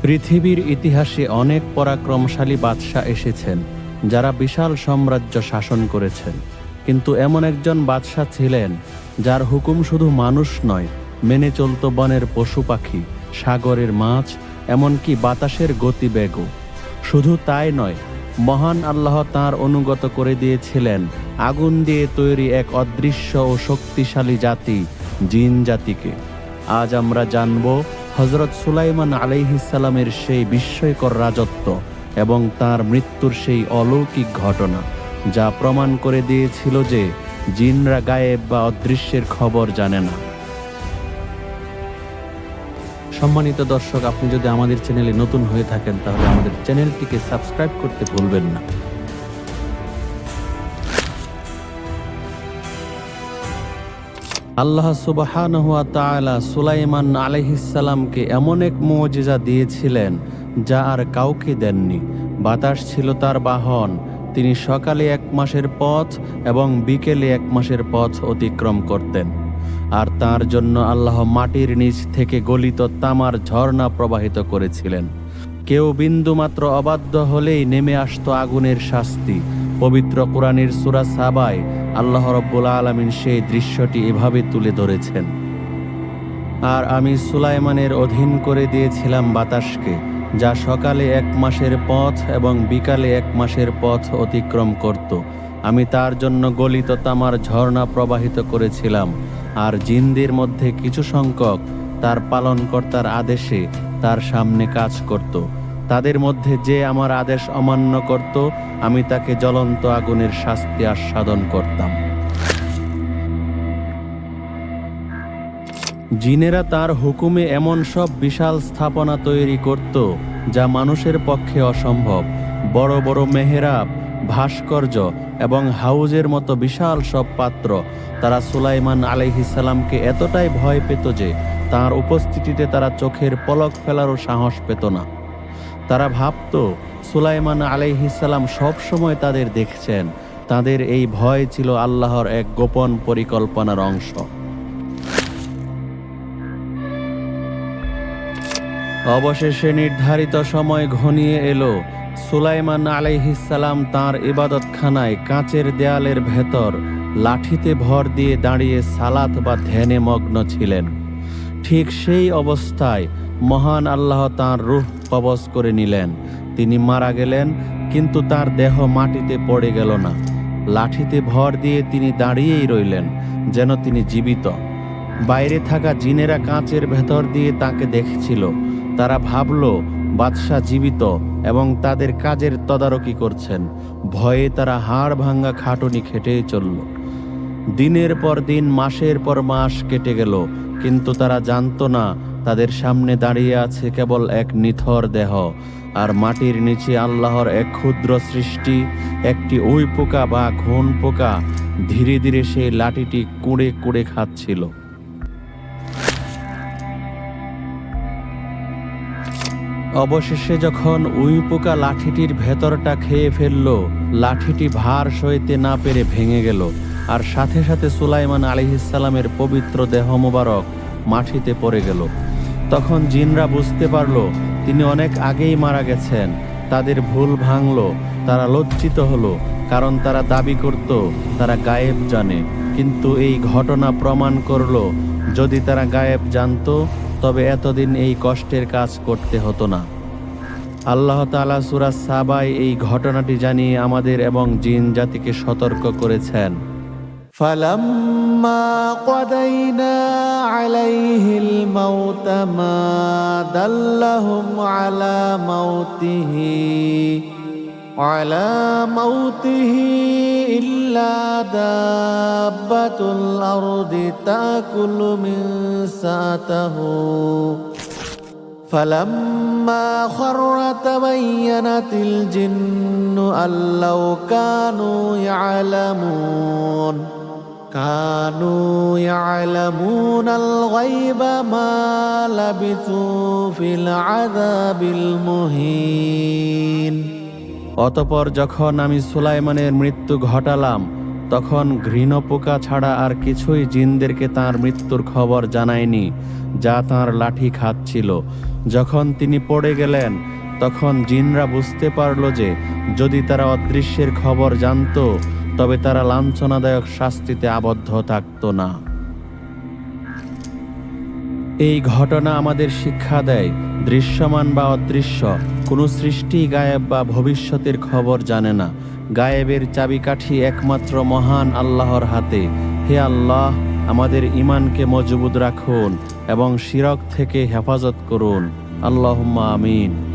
পৃথিবীর ইতিহাসে অনেক পরাক্রমশালী বাদশাহ এসেছেন যারা বিশাল সাম্রাজ্য শাসন করেছেন, কিন্তু এমন একজন বাদশাহ ছিলেন যার হুকুম শুধু মানুষ নয়, মেনে চলত বনের পশু পাখি, সাগরের মাছ, এমনকি বাতাসের গতিবেগও। শুধু তাই নয়, মহান আল্লাহ তাঁর অনুগত করে দিয়েছিলেন আগুন দিয়ে তৈরি এক অদৃশ্য ও শক্তিশালী জাতি, জিন জাতিকে। আজ আমরা জানব হযরত সুলাইমান আলাইহিসসালামের সেই বিস্ময়কর রাজত্ব এবং তার মৃত্যুর সেই অলৌকিক ঘটনা, যা প্রমাণ করে দিয়েছিল যে জিনরা গায়েব বা অদৃশ্যের খবর জানে না। সম্মানিত দর্শক, আপনি যদি আমাদের চ্যানেলে নতুন হয়ে থাকেন তাহলে আমাদের চ্যানেলটিকে সাবস্ক্রাইব করতে ভুলবেন না। আল্লাহ সুবহানাহু ওয়া তাআলা সুলাইমান আলাইহিসসালামকে এমন এক মুজিজা দিয়েছিলেন যা আর কাউকে দেননি। বাতাস ছিল তার বাহন। তিনি সকালে 1 মাসের পথ এবং বিকেলে 1 মাসের পথ অতিক্রম করতেন। আর তার জন্য আল্লাহ মাটির নিচ থেকে গলিত তামার ঝর্ণা প্রবাহিত করেছিলেন। কেউ বিন্দুমাত্র অবাধ্য হলেই নেমে আসতো আগুনের শাস্তি। পবিত্র কোরআনের সূরা সাবায় আল্লাহ রাব্বুল আলামিন সেই দৃশ্যটি এভাবে তুলে ধরেছেন: আর আমি সুলাইমানের অধীন করে দিয়েছিলাম বাতাসকে, যা সকালে 1 মাসের পথ এবং বিকালে 1 মাসের পথ অতিক্রম করত। আমি তার জন্য গলিত তামার ঝর্ণা প্রবাহিত করেছিলাম। আর জিনদের মধ্যে কিছু সংখ্যক তার পালনকর্তার আদেশে তার সামনে কাজ করত। তাদের মধ্যে যে আমার আদেশ অমান্য করত, আমি তাকে জ্বলন্ত আগুনের শাস্তি আস্বাদন করতাম। জিনেরা তার হুকুমে এমন সব বিশাল স্থাপনা তৈরি করত যা মানুষের পক্ষে অসম্ভব। বড় বড় মেহরাব, ভাস্কর্য এবং হাউজের মতো বিশাল সব পাত্র। তারা সুলাইমান আলাইহিসসালামকে এতটাই ভয় পেত যে তার উপস্থিতিতে তারা চোখের পলক ফেলারও সাহস পেত না। তারা ভাবত সুলাইমান আলাইহিসসালাম সব সময় তাদের দেখছেন। তাদের এই ভয় ছিল আল্লাহর এক গোপন পরিকল্পনার অংশ। অবশেষে নির্ধারিত সময় ঘনিয়ে এলো। সুলাইমান আলাইহিসসালাম তাঁর ইবাদতখানায় কাঁচের দেয়ালের ভেতর লাঠিতে ভর দিয়ে দাঁড়িয়ে সালাত বা ধ্যানে মগ্ন ছিলেন। ঠিক সেই অবস্থায় মহান আল্লাহ তাঁর রূহ কবজ করে নিলেন। তিনি মারা গেলেন, কিন্তু তার দেহ মাটিতে পড়ে গেল না। লাঠিতে ভর দিয়ে তিনি দাঁড়িয়েই রইলেন, যেন তিনি জীবিত। বাইরে থাকা জিনেরা কাঁচের ভেতর দিয়ে তাকে দেখছিল। তারা ভাবল বাদশাহ জীবিত এবং তাদের কাজের তদারকি করছেন। ভয়ে তারা হাড় ভাঙ্গা খাটুনি খেটেই চলল। দিনের পর দিন, মাসের পর মাস কেটে গেল, কিন্তু তারা জানতো না তাদের সামনে দাঁড়িয়ে আছে কেবল এক নিথর দেহ। আর মাটির নিচে আল্লাহর এক ক্ষুদ্র সৃষ্টি, একটি উই পোকা বা ঘুন পোকা ধীরে ধীরে সেই লাঠিটি কুঁড়ে কুঁড়ে খাচ্ছিল। অবশেষে যখন উই পোকা লাঠিটির ভেতরটা খেয়ে ফেলল, লাঠিটি ভার সইতে না পেরে ভেঙে গেল। আর সাথে সাথে সুলাইমান আলাইহিসসালামের পবিত্র দেহ মোবারক মাটিতে পড়ে গেল। তখন জিনরা বুঝতে পারল তিনি অনেক আগেই মারা গেছেন। তাদের ভুল ভাঙল। তারা লজ্জিত হলো, কারণ তারা দাবি করত তারা গায়েব জানে। কিন্তু এই ঘটনা প্রমাণ করল, যদি তারা গায়েব জানতো তবে এতদিন এই কষ্টের কাজ করতে হতো না। আল্লাহ তাআলা সূরা সাবায় এই ঘটনাটি জানিয়ে আমাদের এবং জিন জাতিকে সতর্ক করেছেন: فَلَمَّا قَضَيْنَا عَلَيْهِ الْمَوْتَ مَا دَلَّهُمْ عَلَى مَوْتِهِ إِلَّا دَابَّةُ الْأَرْضِ تَأْكُلُ مِنْ سَأْتَهُ فَلَمَّا خَرَّ تَبَيَّنَتِ الْجِنُّ أَنْ لَوْ كانوا يعلمون الغيب ما لبثوا في العذاب المهين। অতঃপর যখন আমি সুলাইমানের মৃত্যু ঘটালাম, তখন ঘৃণ পোকা ছাড়া আর কিছুই জিনদেরকে তাঁর মৃত্যুর খবর জানায়নি, যা তাঁর লাঠি খাচ্ছিল। যখন তিনি পড়ে গেলেন তখন জিনরা বুঝতে পারল যে যদি তারা অদৃশ্যের খবর জানতো তবে তারা লাঞ্ছনাদায়ক শাস্তিতে আবদ্ধ থাকতো না। এই ঘটনা আমাদের শিক্ষা দেয়, দৃশ্যমান বা অদৃশ্য কোনো সৃষ্টি গায়েব বা ভবিষ্যতের খবর জানে না। গায়েবের চাবিকাঠি একমাত্র মহান আল্লাহর হাতে। হে আল্লাহ, আমাদের ঈমানকে মজবুত রাখুন এবং শিরক থেকে হেফাজত করুন। আল্লাহুম্মা আমিন।